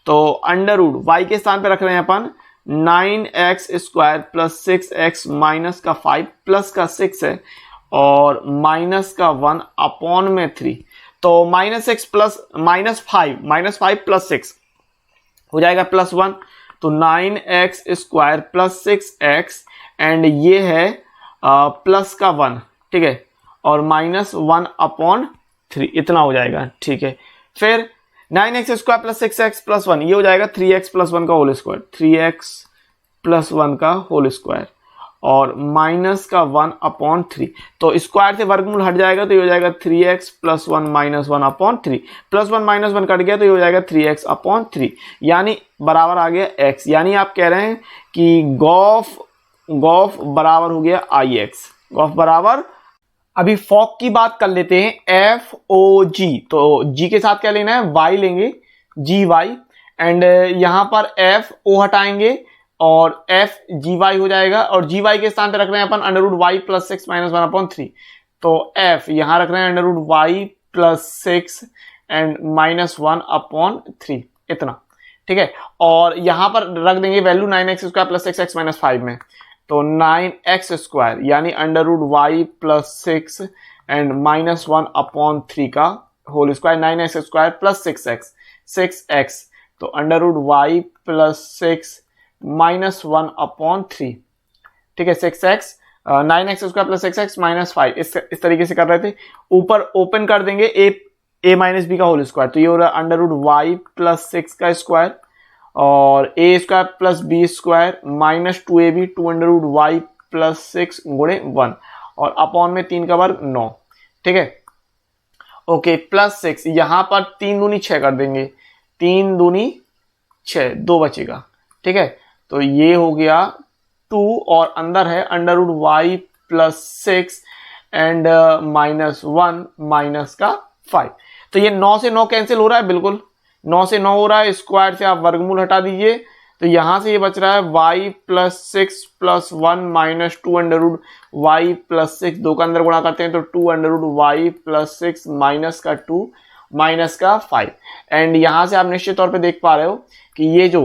तो √y के स्थान पे रख रहे हैं अपन 9x square plus 6x minus का 5 प्लस का 6 है और माइनस का 1 अपॉन में 3। तो -6 प्लस -5 प्लस 6 हो जाएगा प्लस 1, तो 9x square plus 6x and ये है प्लस का 1, ठीक है, और -1 अपॉन 3 इतना हो जाएगा, ठीक है। फिर 9x square plus 6x plus 1 ये हो जाएगा 3x प्लस 1 का होल स्क्वायर, 3x प्लस 1 का होल स्क्वायर और माइनस का 1 अपॉन 3। तो स्क्वायर से वर्गमूल हट जाएगा तो ये हो जाएगा 3x plus 1 minus 1 upon 3, plus 1 minus 1 cut गया तो ये हो जाएगा 3x अपॉन 3, यानी बराबर आ गया x। यानी आप कह रहे हैं कि गॉफ बराबर हो गया ix, गॉफ बराबर। अभी फॉग की बात कर लेते हैं, FOG। तो g के साथ क्या लेना है y लेंगे, GY एंड यहां पर FO हटाएंगे और FGY हो जाएगा और GY के स्थान पे रख रहे हैं अपन √y प्लस 6 माइनस 1 अपॉन 3। तो F यहां रख रहे हैं √y plus 6 and minus 1 upon 3 इतना, ठीक है। और यहां पर रख देंगे value 9x square plus 6x minus 5 में, तो 9x स्क्वायर यानी √y plus 6 and minus 1 upon 3 का whole square, 9x square plus 6x, तो √y प्लस 6 माइनस 1 अपॉन 3, ठीक है। 6x 9x square plus 6x minus 5 इस तरीके से कर रहे थे। ऊपर ओपन कर देंगे a माइनस बी का होल स्क्वायर, तो ये हो रहा है √y प्लस 6 का स्क्वायर और a square plus b square minus 2ab 2√y plus 6 गुणे 1 और अपॉन में 3 का वर्ग 9, ठीक है। ओके प्लस 6 यहां पर 3 दूनी 6 कर देंगे, 3 दूनी 6 2 बचेगा, ठीक है। तो ये हो गया 2 और अंदर है √y plus 6 and minus 1 minus का 5। तो ये 9 से 9 कैंसिल हो रहा है, बिल्कुल 9 से 9 हो रहा है, स्क्वायर से आप वर्गमूल हटा दीजिए तो यहां से ये बच रहा है y plus 6 plus 1 minus 2√y plus 6, 2 का अंदर गुणा करते हैं तो 2√y प्लस 6 माइनस का 2 माइनस का 5। एंड यहां से आप निश्चित तौर पे देख पा रहे हो कि ये जो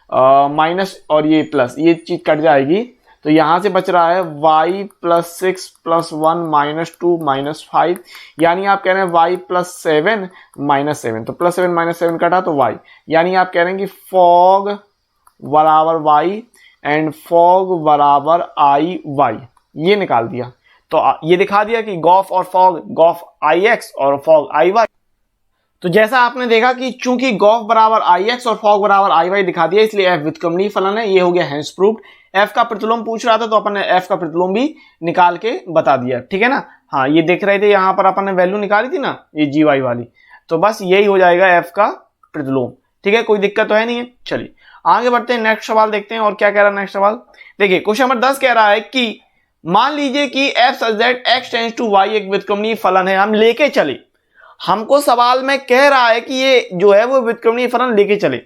माइनस और ये प्लस, ये चीज कट जाएगी, तो यहां से बच रहा है y plus 6 plus 1 minus 2 minus 5, यानी आप कह रहे हैं y प्लस 7 माइनस 7, तो प्लस 7 माइनस 7 कटा तो y, यानी आप कह रहे हैं कि फॉग बराबर y एंड फॉग बराबर आई वाई, ये निकाल दिया। तो ये दिखा दिया कि गॉफ और फॉग, गॉफ आई एक्स और फॉग आई वाई। तो जैसा आपने देखा कि चूंकि गॉफ बराबर आई एक्स और फॉग बराबर आई वाई दिखा दिया, इसलिए एफ व्युत्क्रमणीय फलन है, ये हो गया हेंस प्रूव्ड। एफ का प्रतिलोम पूछ रहा था तो अपन ने एफ का प्रतिलोम भी निकाल के बता दिया, ठीक है ना। हाँ, ये देख रहे थे यहां पर अपन ने वैल्यू निकाली थी ना, ये जी वाई वाली, तो बस यही हो जाएगा एफ का प्रतिलोम, ठीक है, कोई दिक्कत तो है नहीं है। चलिए आगे बढ़ते हैं, नेक्स्ट सवाल देखते हैं और क्या कह रहा है नेक्स्ट सवाल। देखिए क्वेश्चन नंबर 10 कह रहा है कि मान लीजिए कि f such that x tends to y एक व्युत्क्रमणीय फलन है, हम लेके चले, हमको सवाल में कह रहा है कि ये जो है वो व्युत्क्रमणीय फलन लेके चले।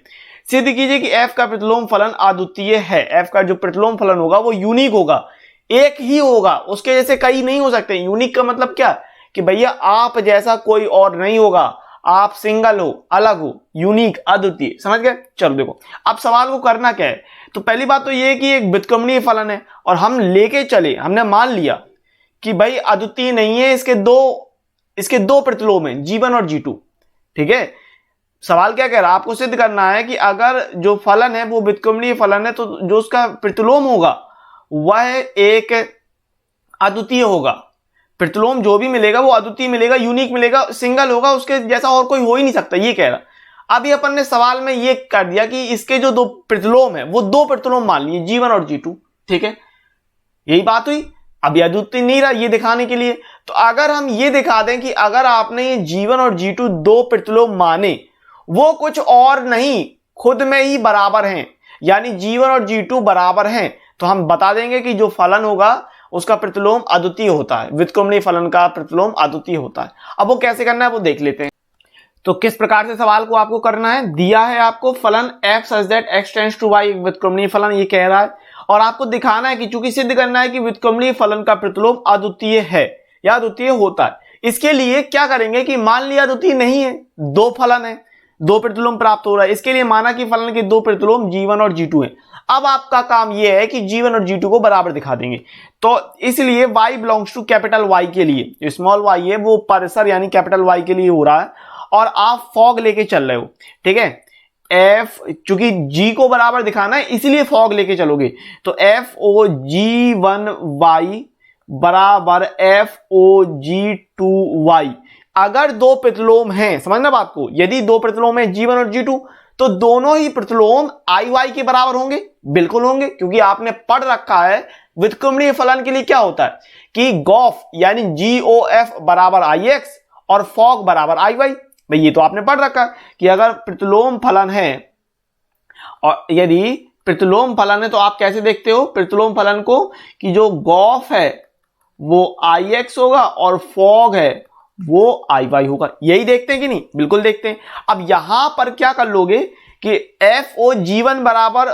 सिद्ध कीजिए कि एफ का प्रतिलोम फलन अद्वितीय है। एफ का जो प्रतिलोम फलन होगा वो यूनिक होगा, एक ही होगा, उसके जैसे कई नहीं हो सकते। यूनिक का मतलब क्या कि भैया आप जैसा कोई और नहीं होगा, आप सिंगल हो, अलग हो, यूनिक, अद्वितीय, समझ गए। चलो देखो अब सवाल को करना क्या है। तो पहली बात तो ये है कि एक व्युत्क्रमणीय फलन है और हम लेके चले, हमने मान लिया कि भाई अद्वितीय नहीं है, इसके दो प्रतिलोम हैं, G1 और G2, ठीक है। सवाल क्या कह रहा है, आपको सिद्ध करना है कि अगर जो फलन है वो व्युत्क्रमणीय फलन है तो जो उसका प्रतिलोम होगा वह एक अद्वितीय होगा। प्रतिलोम जो भी मिलेगा वो अद्वितीय मिलेगा, यूनिक मिलेगा, सिंगल होगा, उसके जैसा और कोई हो ही नहीं सकता, ये कह रहा। अभी अपन ने सवाल में ये कर दिया कि इसके जो दो प्रतिलोम है वो दो प्रतिलोम मान लिए, G1 और G2, ठीक है, यही बात हुई। अभी अद्वितीय नहीं रहा, ये दिखाने के लिए। तो अगर हम ये दिखा दें कि अगर आपने ये G1 और G2 दो प्रतिलोम माने, वो कुछ और नहीं, खुद में ही बराबर हैं, यानी G1 और G2 बराबर हैं, तो हम बता देंगे कि जो फलन होगा उसका प्रतिलोम अद्वितीय होता है, व्युत्क्रमणीय फलन का प्रतिलोम अद्वितीय होता है। अब वो कैसे करना है वो देख लेते हैं। तो किस प्रकार से सवाल को आपको करना है, दिया है आपको फलन f such that x tends to y व्युत्क्रमणीय फलन, ये कह रहा है, और आपको दिखाना है कि चूंकि सिद्ध करना है कि व्युत्क्रमणीय फलन का प्रतिलोम अद्वितीय है या अद्वितीय होता है। इसके लिए क्या करेंगे कि मान लिया अद्वितीय नहीं है, दो फलन है, दो प्रतिलोम प्राप्त हो रहा है, इसके लिए माना कि फलन के दो प्रतिलोम G1 और G2 है। अब आपका काम यह है कि G1 और G2 को बराबर दिखा देंगे। तो इसलिए y belongs to capital Y के लिए, जो स्मॉल y है वो परिसर यानी कैपिटल Y के लिए हो रहा है, और आप फॉग लेके चल रहे हो, ठीक है। f चूंकि g को बराबर दिखाना है इसलिए फॉग लेके चलोगे, तो FOG1y बराबर FOG2y। अगर दो प्रतिलोम हैं, समझना बात को, यदि दो प्रतिलोम है G1 और G2 तो दोनों ही प्रतिलोम IY के बराबर होंगे, बिल्कुल होंगे, क्योंकि आपने पढ़ रखा है व्युत्क्रमणीय फलन के लिए क्या होता है कि गॉफ यानी GOF बराबर IX और फॉग बराबर IY। भाई ये तो आपने पढ़ रखा कि अगर प्रतिलोम फलन है, और यदि प्रतिलोम फलन है तो आप कैसे देखते हो प्रतिलोम फलन को कि जो गॉफ है वो IX होगा और फॉग है वो IY होगा। यही देखते हैं कि नहीं, बिल्कुल देखते हैं। अब यहां पर क्या कर लोगे कि FOG1 बराबर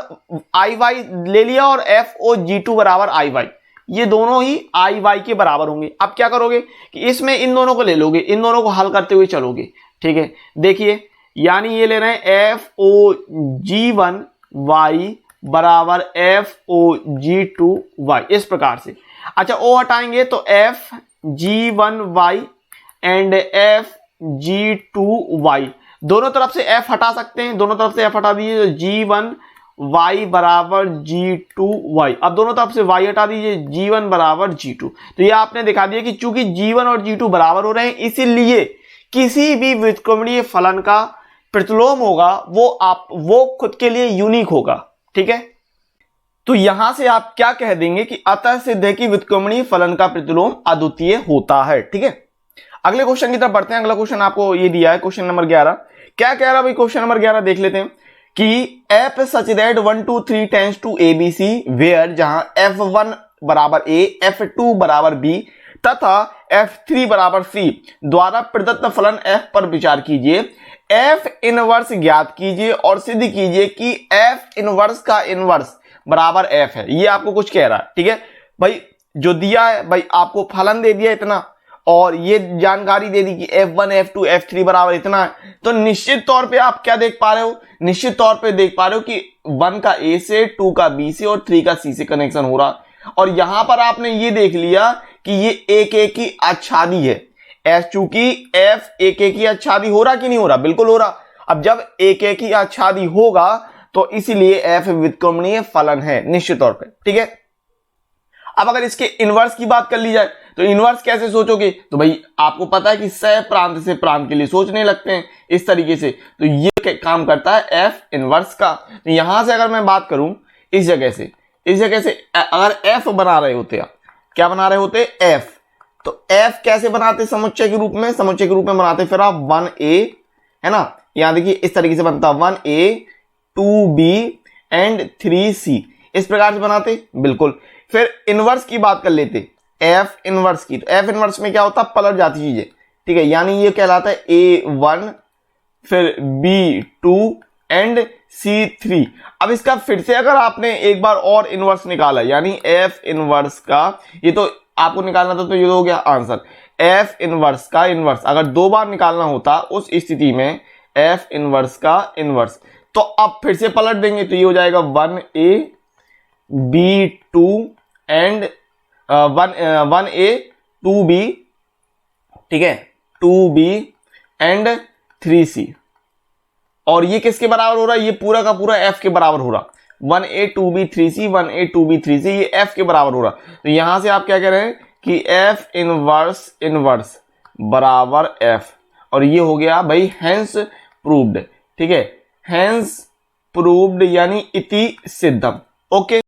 IY ले लिया और FOG2 बराबर IY, ये दोनों ही IY के बराबर होंगे। अब क्या करोगे कि इसमें इन दोनों को ले लोगे, इन दोनों को हल करते हुए चलोगे, ठीक है। देखिए यानी ये ले रहे हैं FOG1y बराबर FOG2y, इस प्रकार से। अच्छा ओ हटाएंगे तो FG1y एंड FG2y, दोनों तरफ से f हटा सकते हैं, दोनों तरफ से f हटा दीजिए, तो G1y बराबर G2y। अब दोनों तरफ से y हटा दीजिए, G1 बराबर G2। तो ये आपने दिखा दिया कि चूंकि G1 और G2 बराबर हो रहे हैं, इसीलिए किसी भी व्युत्क्रमणीय फलन का प्रतिलोम होगा वो खुद के लिए यूनिक होगा, ठीक है। तो यहां से आप क्या कह देंगे कि अतः सिद्ध है कि व्युत्क्रमणीय फलन का प्रतिलोम अद्वितीय होता है, ठीक है। अगले क्वेश्चन की तरफ बढ़ते हैं। अगला क्वेश्चन आपको ये दिया है, क्वेश्चन नंबर 11। क्या कह रहा भाई क्वेश्चन नंबर 11 देख लेते हैं कि f such that 1 2 3 tends to ABC where, जहां f1 बराबर A, f2 बराबर B तथा f3 बराबर C द्वारा प्रदत्त फलन f पर विचार कीजिए। f इनवर्स ज्ञात कीजिए और सिद्ध कीजिए कि f इनवर्स का इनवर्स बराबर f है। ये आपको कुछ कह रहा है, ठीक है भाई। जो दिया है भाई, आपको फलन दे दिया इतना और ये जानकारी दे दी कि F1 F2 F3 बराबर इतना है, तो निश्चित तौर पे आप क्या देख पा रहे हो, निश्चित तौर पे देख पा रहे हो कि 1 का A से, 2 का B से और 3 का C से कनेक्शन हो रहा। और यहां पर आपने ये देख लिया कि ये एक एक की आच्छादी है, चूंकि F एक एक की आच्छादी हो रहा कि नहीं हो रहा, बिल्कुल हो रहा। अब जब एक एक की आच्छादी होगा तो इसीलिए F व्युत्क्रमणीय फलन है निश्चित तौर पे, ठीक है। अब अगर इसके इनवर्स की बात कर ली जाए तो इनवर्स कैसे सोचोगे, तो भाई आपको पता है कि सह प्रांत से प्रांत के लिए सोचने लगते हैं इस तरीके से, तो ये काम करता है F इनवर्स का। तो यहां से अगर मैं बात करूं इस जगह से अगर F बना रहे होते आप, क्या बना रहे होते F, तो F कैसे बनाते समुच्चय के रूप में, समुच्चय के रूप में बनाते फिर आप 1A, है ना, यहां देखिए इस तरीके से बनता 1A 2B एंड 3C, इस प्रकार से बनाते, बिल्कुल। फिर इनवर्स की बात कर लेते F इनवर्स की, तो F इनवर्स में क्या होता है, पलट जाती चीजें, ठीक है, यानी ये कहलाता है A1 फिर B2 एंड C3। अब इसका फिर से अगर आपने एक बार और इनवर्स निकाला, यानी F इनवर्स का, ये तो आपको निकालना था तो ये हो गया आंसर, F इनवर्स का इनवर्स अगर 2 बार निकालना होता उस स्थिति में F इनवर्स का इनवर्स, तो अब फिर से पलट देंगे तो ये हो जाएगा 1A B2 and 1A 2B, ठीक है, 2B एंड 3C। और ये किसके बराबर हो रहा है, ये पूरा का पूरा F के बराबर हो रहा, 1A 2B 3C 1A 2B 3C, ये F के बराबर हो रहा। तो यहां से आप क्या कह रहे हैं कि F इनवर्स इनवर्स बराबर F, और ये हो गया भाई हेंस प्रूव्ड, ठीक है, हेंस प्रूव्ड यानी इति सिद्धम। ओके,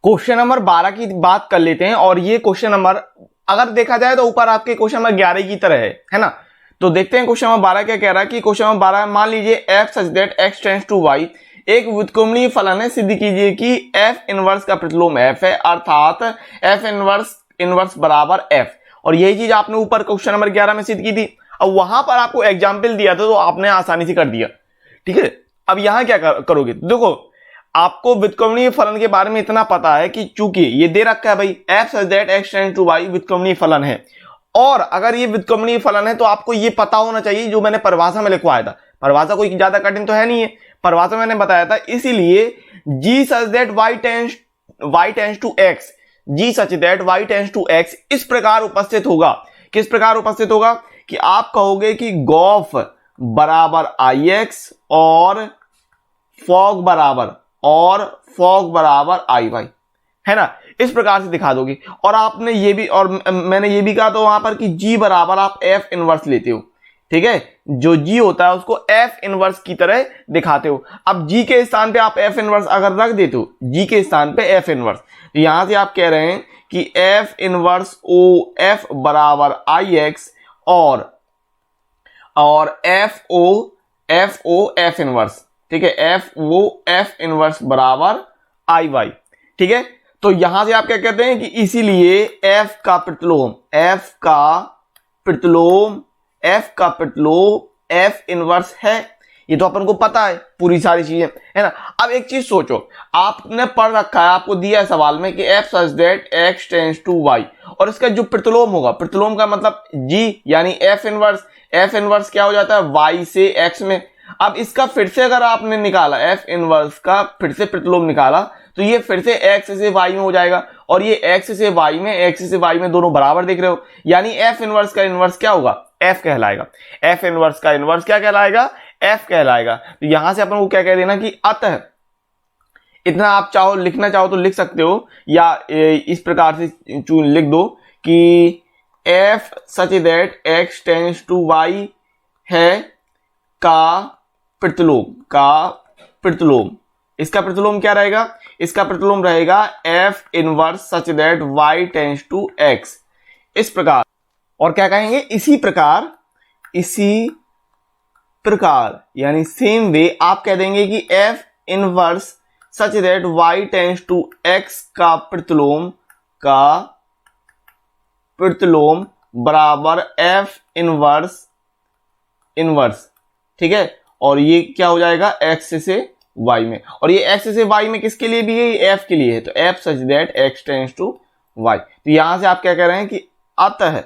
क्वेश्चन नंबर 12 की बात कर लेते हैं। और ये क्वेश्चन नंबर अगर देखा जाए तो ऊपर आपके क्वेश्चन नंबर 11 की तरह है ना। तो देखते हैं क्वेश्चन नंबर 12 क्या कह रहा है कि क्वेश्चन नंबर 12 मान लीजिए f such that x tends to y एक व्युत्क्रमणीय फलन है, सिद्ध कीजिए कि f इनवर्स का प्रतिलोम f है, अर्थात f इनवर्स इनवर्स बराबर f। और यही चीज आपने ऊपर क्वेश्चन नंबर 11 में सिद्ध की थी। अब वहां पर आपको एग्जाम्पल दिया था तो आपने आसानी से कर दिया, ठीक है। अब यहां क्या करोगे, देखो आपको व्युत्क्रमणीय फलन के बारे में इतना पता है कि चूंकि ये दे रखा है भाई f such that x tends to y व्युत्क्रमणीय फलन है, और अगर ये व्युत्क्रमणीय फलन है तो आपको ये पता होना चाहिए जो मैंने परिभाषा में लिखवाया था। परिभाषा कोई ज्यादा कठिन तो है नहीं है, परिभाषा मैंने बताया था, इसीलिए g such that y tends to x, g such that y tends to x इस प्रकार उपस्थित होगा। किस प्रकार उपस्थित होगा कि आप कहोगे कि गॉफ बराबर ix और फॉग बराबर iy, है ना, इस प्रकार से दिखा दोगे। और आपने ये भी, और मैंने ये भी कहा तो वहां पर कि g बराबर आप f इनवर्स लेते हो, ठीक है, जो g होता है उसको f इनवर्स की तरह दिखाते हो। अब g के स्थान पे आप f इनवर्स अगर रख देते हो, g के स्थान पे f इनवर्स, तो यहां से आप कह रहे हैं कि f इनवर्स o f बराबर ix और f इनवर्स, ठीक है, f इनवर्स बराबर iy, ठीक है। तो यहां से आप क्या कहते हैं कि इसीलिए f का प्रतिलोम f इनवर्स है। ये तो अपन को पता है पूरी सारी चीजें, है ना। अब एक चीज सोचो, आपने पढ़ रखा है, आपको दिया है सवाल में कि f such that x tends to y, और इसका जो प्रतिलोम होगा, प्रतिलोम का मतलब g यानी f इनवर्स क्या हो जाता है y से x में। अब इसका फिर से अगर आपने निकाला f इनवर्स का फिर से प्रतिलोम निकाला तो ये फिर से x से y में हो जाएगा, और ये x से y में दोनों बराबर दिख रहे हो, यानी f इनवर्स का इनवर्स क्या होगा, f कहलाएगा। f इनवर्स का इनवर्स क्या कहलाएगा, f कहलाएगा। तो यहां से अपन को क्या कह देना कि अतः, इतना आप चाहो लिखना चाहो तो लिख सकते हो, या इस प्रकार से लिख दो कि f such that x tends to y है का प्रतिलोम, इसका प्रतिलोम क्या रहेगा, इसका प्रतिलोम रहेगा f inverse such that y tends to x, इस प्रकार। और क्या कहेंगे, इसी प्रकार यानी सेम वे आप कह देंगे कि f inverse such that y tends to x का प्रतिलोम बराबर f इनवर्स, ठीक है। और ये क्या हो जाएगा x से y में, और ये x से y में किसके लिए भी है, ये f के लिए है, तो f such that x tends to y। तो यहां से आप क्या कह रहे हैं कि अतः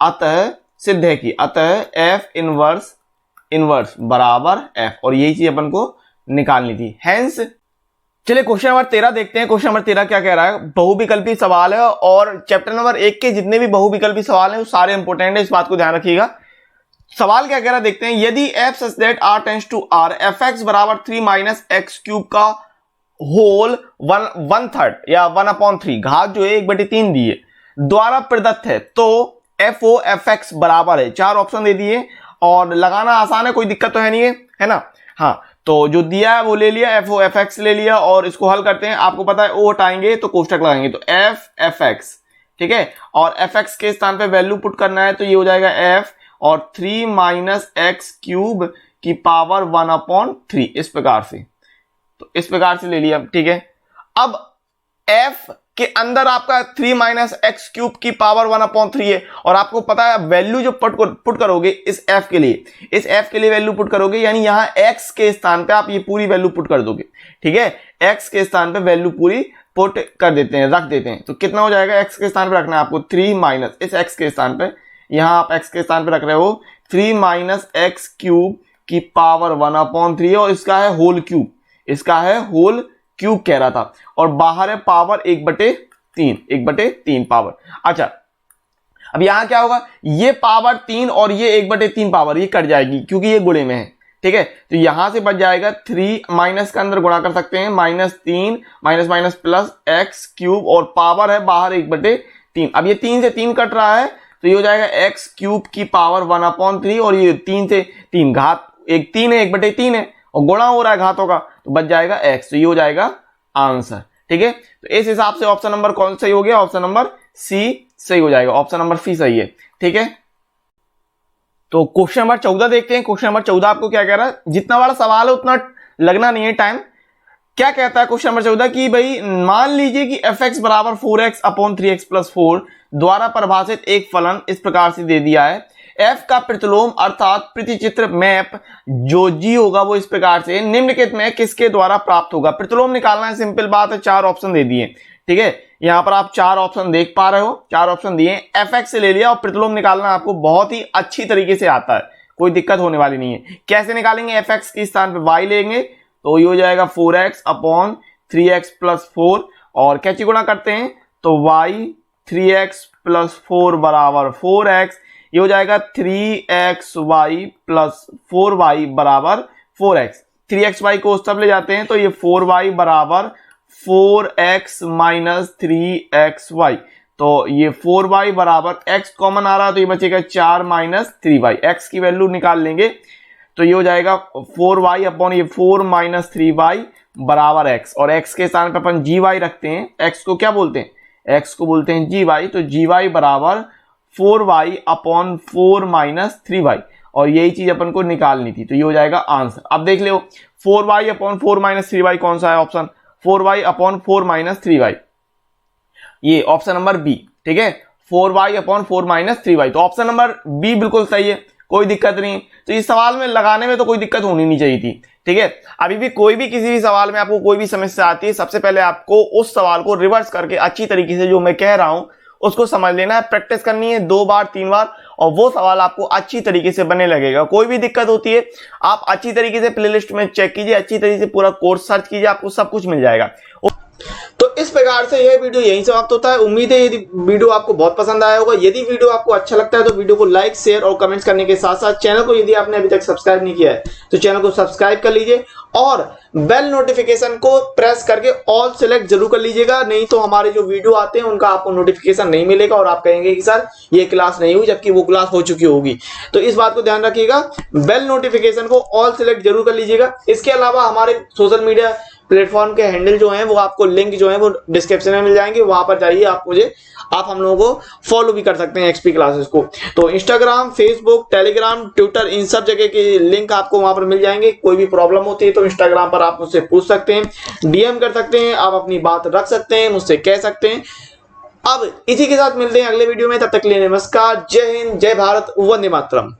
अतः सिद्ध है कि अतः एफ इनवर्स बराबर एफ, और यही चीज अपन को निकालनी थी। हेंस चलिए क्वेश्चन नंबर 13 देखते हैं। क्वेश्चन नंबर 13 क्या कह रहा है? बहुविकल्पी सवाल है और चैप्टर नंबर 1 के जितने भी बहुविकल्पी सवाल हैं वो सारे इंपोर्टेंट है, इस बात को ध्यान रखिएगा। सवाल क्या कह रहा है देखते हैं। यदि f such that r tends to r fx बराबर 3 माइनस एक्स क्यूब का होल 1/3 या 1/3 घात जो है 1/3 दी है द्वारा प्रदत्त है, तो fo fx बराबर है, 4 ऑप्शन दे दिए और लगाना आसान है, कोई दिक्कत तो है नहीं है ना। हाँ, तो जो दिया है वो ले लिया, fo fx ले लिया और इसको हल करते हैं। आपको पता है o हटाएंगे तो कोष्टक लगाएंगे, तो f fx, ठीक है, और fx के स्थान पे वैल्यू पुट करना है, तो ये हो जाएगा f और 3 माइनस एक्स क्यूब की पावर 1/3, इस प्रकार से, तो इस प्रकार से ले लिया, ठीक है। अब f के अंदर आपका 3 माइनस एक्स क्यूब की पावर 1/3 है और आपको पता है वैल्यू जो पुट करोगे इस f के लिए वैल्यू पुट करोगे, यानी यहां x के स्थान पे आप ये पूरी वैल्यू पुट कर दोगे, ठीक है। x के स्थान पे वैल्यू पूरी पुट कर देते हैं, रख देते हैं, तो कितना हो जाएगा? x के स्थान पे रखना है आपको 3 माइनस इस x के स्थान पे, यहां आप x के स्थान पे रख रहे हो 3 माइनस एक्स क्यूब की पावर 1/3 और इसका है होल क्यूब कह रहा था, और बाहर है पावर 1/3 पावर। अच्छा, अब यहां क्या होगा? ये पावर 3 और ये 1/3 पावर ये कट जाएगी क्योंकि ये गुणे में है, ठीक है। तो यहां से बच जाएगा 3 माइनस का अंदर गुणा कर सकते हैं, -3 माइनस प्लस एक्स क्यूब और पावर है बाहर 1/3। अब ये 3 से 3 कट रहा है तो ये हो जाएगा एक्स क्यूब की पावर 1/3 और ये 3 से 3 घात 3 है, 1/3 है और गुणा हो रहा है घातों का, तो बच जाएगा x, तो ये हो जाएगा आंसर, ठीक है। तो इस हिसाब से ऑप्शन नंबर कौन सही हो गया? ऑप्शन नंबर सी सही हो जाएगा, ऑप्शन नंबर सी सही है, ठीक है। तो क्वेश्चन नंबर 14 देखते हैं। क्वेश्चन नंबर 14 आपको क्या कह रहा है? जितना बड़ा सवाल है उतना लगना नहीं है टाइम। क्या कहता है क्वेश्चन नंबर 14 कि भाई मान लीजिए कि fx बराबर 4x/3x+4 द्वारा परिभाषित एक फलन इस प्रकार से दे दिया है। f का प्रतिलोम अर्थात प्रतिचित्र मैप जो g होगा वो इस प्रकार से निम्नलिखित में किसके द्वारा प्राप्त होगा? प्रतिलोम निकालना है, सिंपल बात है, 4 ऑप्शन दे दिए, ठीक है। यहां पर आप 4 ऑप्शन देख पा रहे हो, 4 ऑप्शन दिए, fx से ले लिया और प्रतिलोम निकालना आपको बहुत ही अच्छी तरीके से आता है, कोई दिक्कत होने वाली नहीं है। कैसे निकालेंगे? fx के स्थान पर y लेंगे तो ये हो जाएगा 4x/3x+4 और कैची गुणा करते हैं तो y 3x+4 बराबर 4x, ये हो जाएगा 3xy+4y बराबर 4x। 3xy को उस तरफ ले जाते हैं तो ये 4y बराबर 4x माइनस 3xy, तो ये 4y बराबर x कॉमन आ रहा है तो ये बचेगा 4 माइनस 3y, x की वैल्यू निकाल लेंगे तो ये हो जाएगा 4y अपॉन ये 4 माइनस 3y बराबर x, और x के स्थान पर अपन gy रखते हैं। x को क्या बोलते हैं? x को बोलते हैं gy, तो gy बराबर 4y अपॉन 4 माइनस 3y, और यही चीज अपन को निकालनी थी, तो ये हो जाएगा आंसर। अब देख लो 4y अपॉन 4 माइनस 3y कौन सा है? Option 4y upon 4 minus 3y, ये ऑप्शन नंबर बी, ठीक है। 4y अपॉन 4 माइनस 3y, तो ऑप्शन नंबर बी बिल्कुल सही है, कोई दिक्कत नहीं। तो इस सवाल में लगाने में तो कोई दिक्कत होनी नहीं चाहिए थी, ठीक है। अभी भी कोई भी किसी भी सवाल में आपको कोई भी समस्या आती है, सबसे पहले आपको उस सवाल को रिवर्स करके अच्छी तरीके से जो मैं कह रहा हूं उसको समझ लेना है, प्रैक्टिस करनी है 2 बार 3 बार, और वो सवाल आपको अच्छी तरीके से बनने लगेगा। कोई भी दिक्कत होती है आप अच्छी तरीके से प्लेलिस्ट में चेक कीजिए, अच्छी तरीके से पूरा कोर्स सर्च कीजिए, आपको सब कुछ मिल जाएगा। तो इस प्रकार से यह वीडियो यहीं समाप्त होता है। उम्मीद है यदि वीडियो आपको बहुत पसंद आया होगा। यदि वीडियो आपको अच्छा लगता है तो वीडियो को लाइक, शेयर और कमेंट्स करने के साथ साथ चैनल को यदि आपने अभी तक सब्सक्राइब नहीं किया है तो चैनल को सब्सक्राइब कर लीजिए और बेल नोटिफिकेशन को प्रेस करके ऑल सेलेक्ट जरूर कर लीजिएगा, नहीं तो हमारे जो वीडियो आते हैं उनका आपको नोटिफिकेशन नहीं मिलेगा और आप कहेंगे कि सर ये क्लास नहीं हुई, जबकि वो क्लास हो चुकी होगी। तो इस बात को ध्यान रखिएगा, बेल नोटिफिकेशन को ऑल सेलेक्ट जरूर कर लीजिएगा। इसके अलावा हमारे सोशल मीडिया प्लेटफॉर्म के हैंडल जो हैं वो आपको लिंक जो है वो डिस्क्रिप्शन में मिल जाएंगे, वहां पर जाइए, आप हम लोगों को फॉलो भी कर सकते हैं एक्सपी क्लासेस को। तो इंस्टाग्राम, फेसबुक, टेलीग्राम, ट्विटर, इन सब जगह के लिंक आपको वहां पर मिल जाएंगे। कोई भी प्रॉब्लम होती है तो इंस्टाग्राम पर आप मुझसे पूछ सकते हैं, डीएम कर सकते हैं, आप अपनी बात रख सकते हैं, मुझसे कह सकते हैं। अब इसी के साथ मिलते हैं अगले वीडियो में, तब तक के लिए नमस्कार, जय हिंद, जय भारत, वंदे मातरम।